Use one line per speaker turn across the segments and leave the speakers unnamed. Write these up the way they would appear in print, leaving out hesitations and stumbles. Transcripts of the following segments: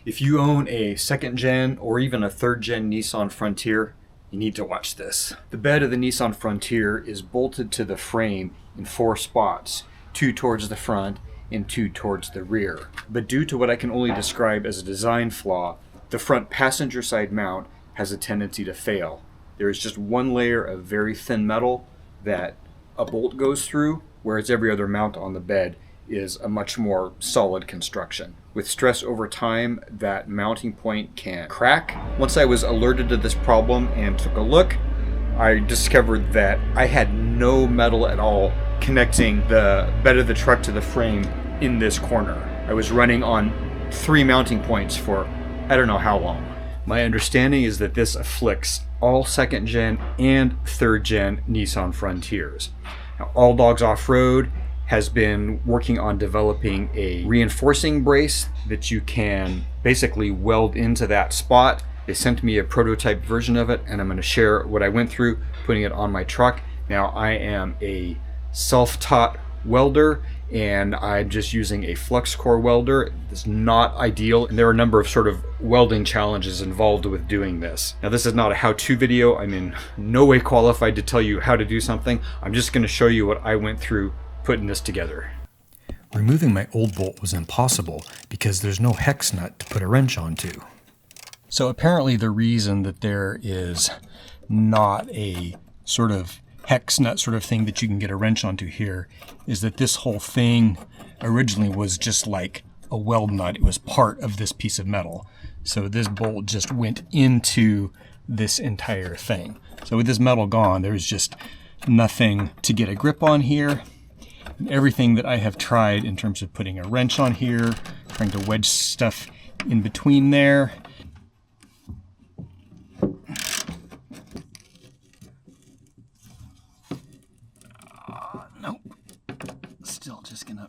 If you own a second gen or even a third gen Nissan Frontier, you need to watch this. The bed of the Nissan Frontier is bolted to the frame in 4 spots, 2 towards the front and 2 towards the rear. But due to what I can only describe as a design flaw, the front passenger side mount has a tendency to fail. There is just one layer of very thin metal that a bolt goes through, whereas every other mount on the bed is a much more solid construction. With stress over time, that mounting point can crack. Once I was alerted to this problem and took a look, I discovered that I had no metal at all connecting the bed of the truck to the frame in this corner. I was running on 3 mounting points for I don't know how long. My understanding is that this afflicts all second gen and third gen Nissan Frontiers. Now, Alldogs Offroad has been working on developing a reinforcing brace that you can basically weld into that spot. They sent me a prototype version of it, and I'm going to share what I went through putting it on my truck. Now, I am a self-taught welder, and I'm just using a flux core welder. It's not ideal, and there are a number of sort of welding challenges involved with doing this. Now, this is not a how-to video. I'm in no way qualified to tell you how to do something. I'm just going to show you what I went through putting this together.
Removing my old bolt was impossible because there's no hex nut to put a wrench onto. So apparently the reason that there is not a sort of hex nut sort of thing that you can get a wrench onto here is that this whole thing originally was just like a weld nut. It was part of this piece of metal. So this bolt just went into this entire thing. So with this metal gone, there's just nothing to get a grip on here. And everything that I have tried in terms of putting a wrench on here, trying to wedge stuff in between there. Nope. Still just gonna...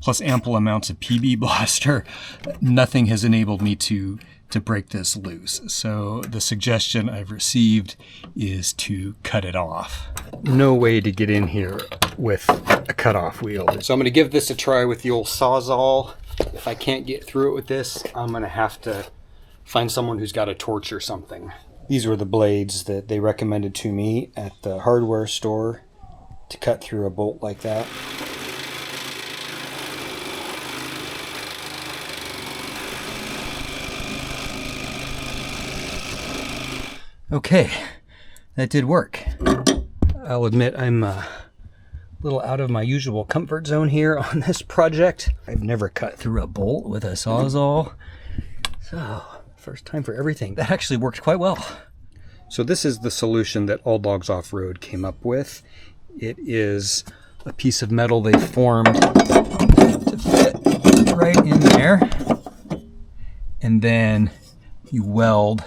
Plus ample amounts of PB Blaster. Nothing has enabled me to break this loose. So the suggestion I've received is to cut it off. No way to get in here with a cutoff wheel. So I'm going to give this a try with the old Sawzall. If I can't get through it with this, I'm going to have to find someone who's got a torch or something. These were the blades that they recommended to me at the hardware store to cut through a bolt like that. Okay, that did work. I'll admit I'm a little out of my usual comfort zone here on this project. I've never cut through a bolt with a Sawzall. So, first time for everything. That actually worked quite well. So this is the solution that Alldogs Offroad came up with. It is a piece of metal they formed to fit right in there. And then you weld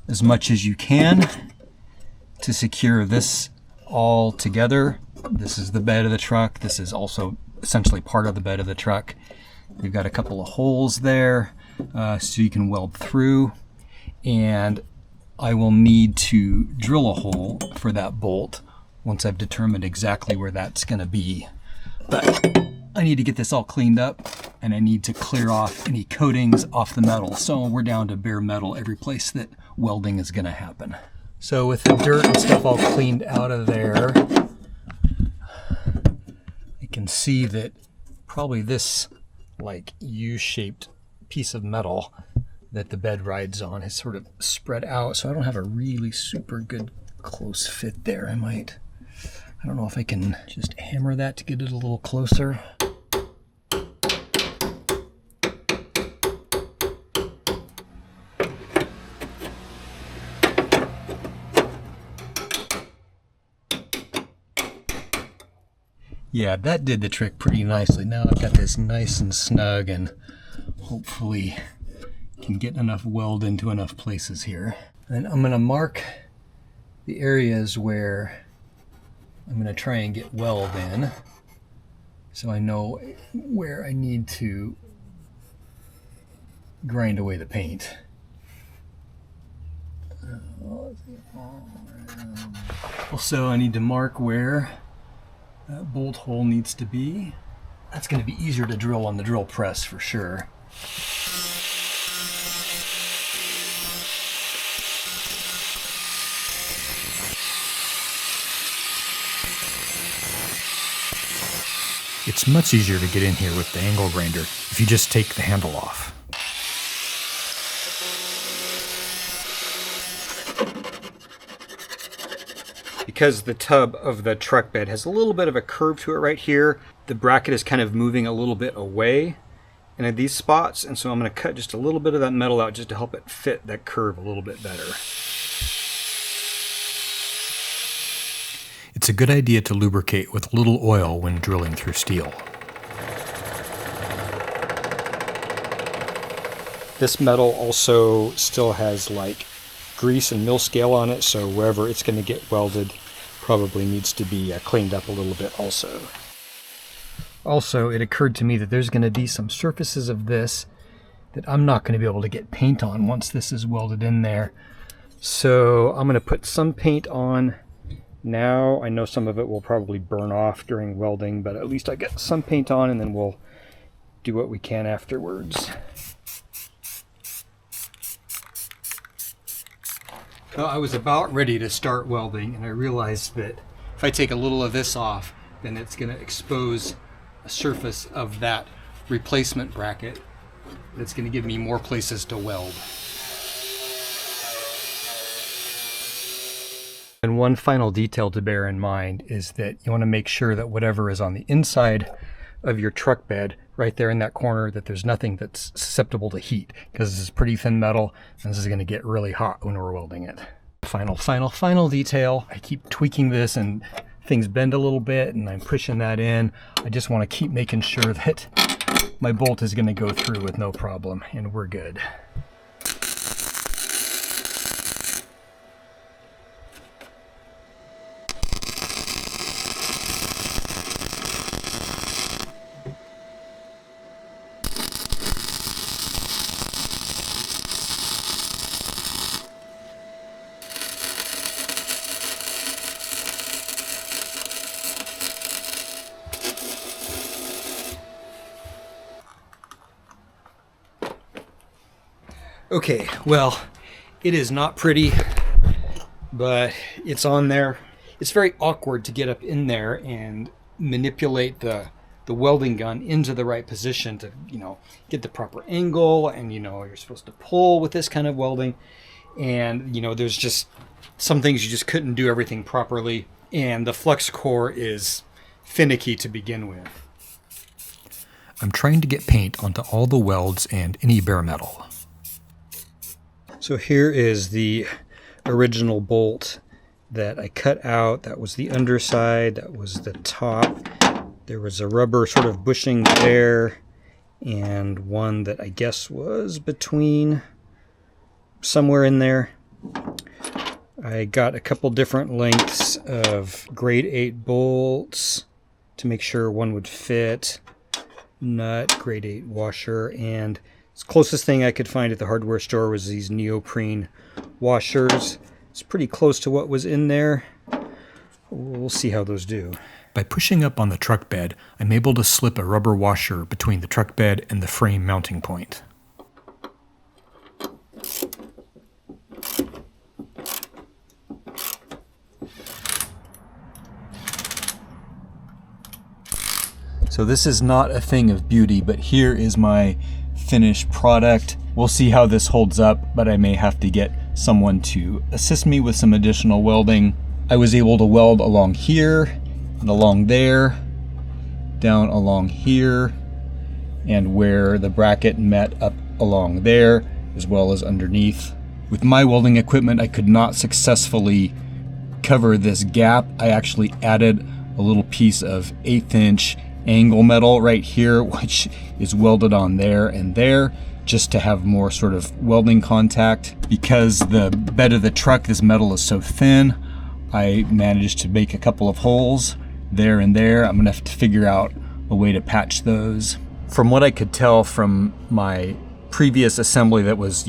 as much as you can to secure this all together. This is the bed of the truck. This is also essentially part of the bed of the truck. We've got a couple of holes there so you can weld through, and I will need to drill a hole for that bolt once I've determined exactly where that's going to be. But I need to get this all cleaned up, and I need to clear off any coatings off the metal. So we're down to bare metal every place that welding is going to happen. So with the dirt and stuff all cleaned out of there, I can see that probably this like U-shaped piece of metal that the bed rides on has sort of spread out. So I don't have a really super good close fit there. I don't know if I can just hammer that to get it a little closer. Yeah, that did the trick pretty nicely. Now I've got this nice and snug, and hopefully can get enough weld into enough places here. And I'm going to mark the areas where I'm going to try and get weld in, so I know where I need to grind away the paint. Also, I need to mark where that bolt hole needs to be. That's going to be easier to drill on the drill press for sure. It's much easier to get in here with the angle grinder if you just take the handle off.
Because the tub of the truck bed has a little bit of a curve to it right here, the bracket is kind of moving a little bit away in these spots, and so I'm going to cut just a little bit of that metal out just to help it fit that curve a little bit better.
It's a good idea to lubricate with a little oil when drilling through steel.
This metal also still has like grease and mill scale on it, so wherever it's going to get welded probably needs to be cleaned up a little bit also.
Also, it occurred to me that there's going to be some surfaces of this that I'm not going to be able to get paint on once this is welded in there. So I'm going to put some paint on now. I know some of it will probably burn off during welding, but at least I get some paint on, and then we'll do what we can afterwards. Well, I was about ready to start welding, and I realized that if I take a little of this off, then it's going to expose a surface of that replacement bracket that's going to give me more places to weld. And one final detail to bear in mind is that you want to make sure that whatever is on the inside of your truck bed, right there in that corner, that there's nothing that's susceptible to heat, because this is pretty thin metal and this is going to get really hot when we're welding it. Final detail. I keep tweaking this and things bend a little bit, and I'm pushing that in. I just want to keep making sure that my bolt is going to go through with no problem, and we're good. Okay, well, it is not pretty, but it's on there. It's very awkward to get up in there and manipulate the welding gun into the right position to, get the proper angle, and, you're supposed to pull with this kind of welding. And, there's just some things you just couldn't do everything properly. And the flux core is finicky to begin with.
I'm trying to get paint onto all the welds and any bare metal.
So here is the original bolt that I cut out. That was the underside, that was the top. There was a rubber sort of bushing there, and one that I guess was between somewhere in there. I got a couple different lengths of grade 8 bolts to make sure one would fit. Nut, grade 8 washer, and the closest thing I could find at the hardware store was these neoprene washers. It's pretty close to what was in there. We'll see how those do.
By pushing up on the truck bed, I'm able to slip a rubber washer between the truck bed and the frame mounting point.
So this is not a thing of beauty, but here is my finished product. We'll see how this holds up, but I may have to get someone to assist me with some additional welding. I was able to weld along here and along there, down along here, and where the bracket met up along there, as well as underneath. With my welding equipment, I could not successfully cover this gap. I actually added a little piece of 1/8 inch angle metal right here, which is welded on there and there, just to have more sort of welding contact. Because the bed of the truck, this metal is so thin, I managed to make a couple of holes there and there. I'm gonna have to figure out a way to patch those. From what I could tell from my previous assembly that was,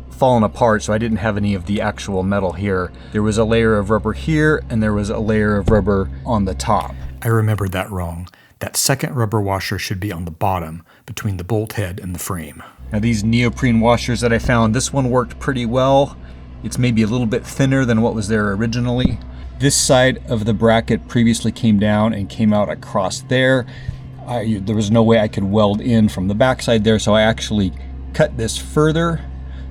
falling apart, so I didn't have any of the actual metal here, there was a layer of rubber here and there was a layer of rubber on the top.
I remembered that wrong. That second rubber washer should be on the bottom, between the bolt head and the frame.
Now these neoprene washers that I found, this one worked pretty well. It's maybe a little bit thinner than what was there originally. This side of the bracket previously came down and came out across there. There was no way I could weld in from the backside there, so I actually cut this further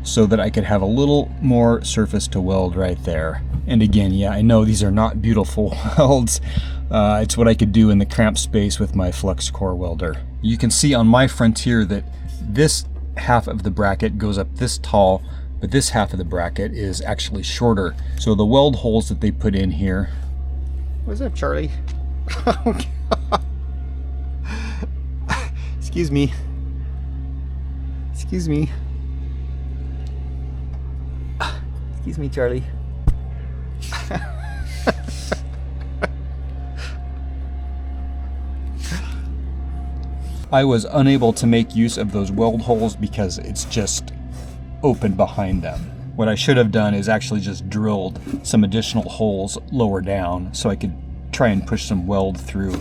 so that I could have a little more surface to weld right there. And again, yeah, I know these are not beautiful welds. It's what I could do in the cramped space with my flux core welder. You can see on my Frontier that this half of the bracket goes up this tall, but this half of the bracket is actually shorter. So the weld holes that they put in here. What's up, Charlie? Oh, God. Excuse me. Excuse me. Excuse me, Charlie. I was unable to make use of those weld holes because it's just open behind them. What I should have done is actually just drilled some additional holes lower down so I could try and push some weld through.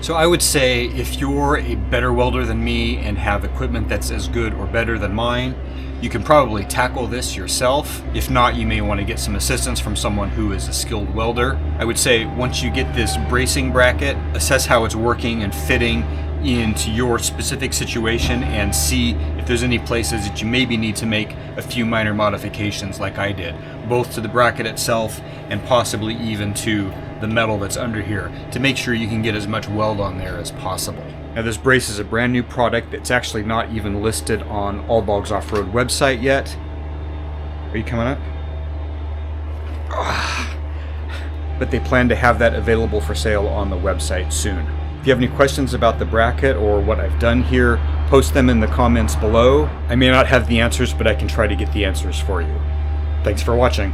So I would say if you're a better welder than me and have equipment that's as good or better than mine, you can probably tackle this yourself. If not, you may want to get some assistance from someone who is a skilled welder. I would say once you get this bracing bracket, assess how it's working and fitting into your specific situation and see if there's any places that you maybe need to make a few minor modifications like I did, both to the bracket itself and possibly even to the metal that's under here to make sure you can get as much weld on there as possible. Now this brace is a brand new product that's actually not even listed on Alldogs Offroad website yet. Are you coming up? But they plan to have that available for sale on the website soon. If you have any questions about the bracket or what I've done here, post them in the comments below. I may not have the answers, but I can try to get the answers for you. Thanks for watching.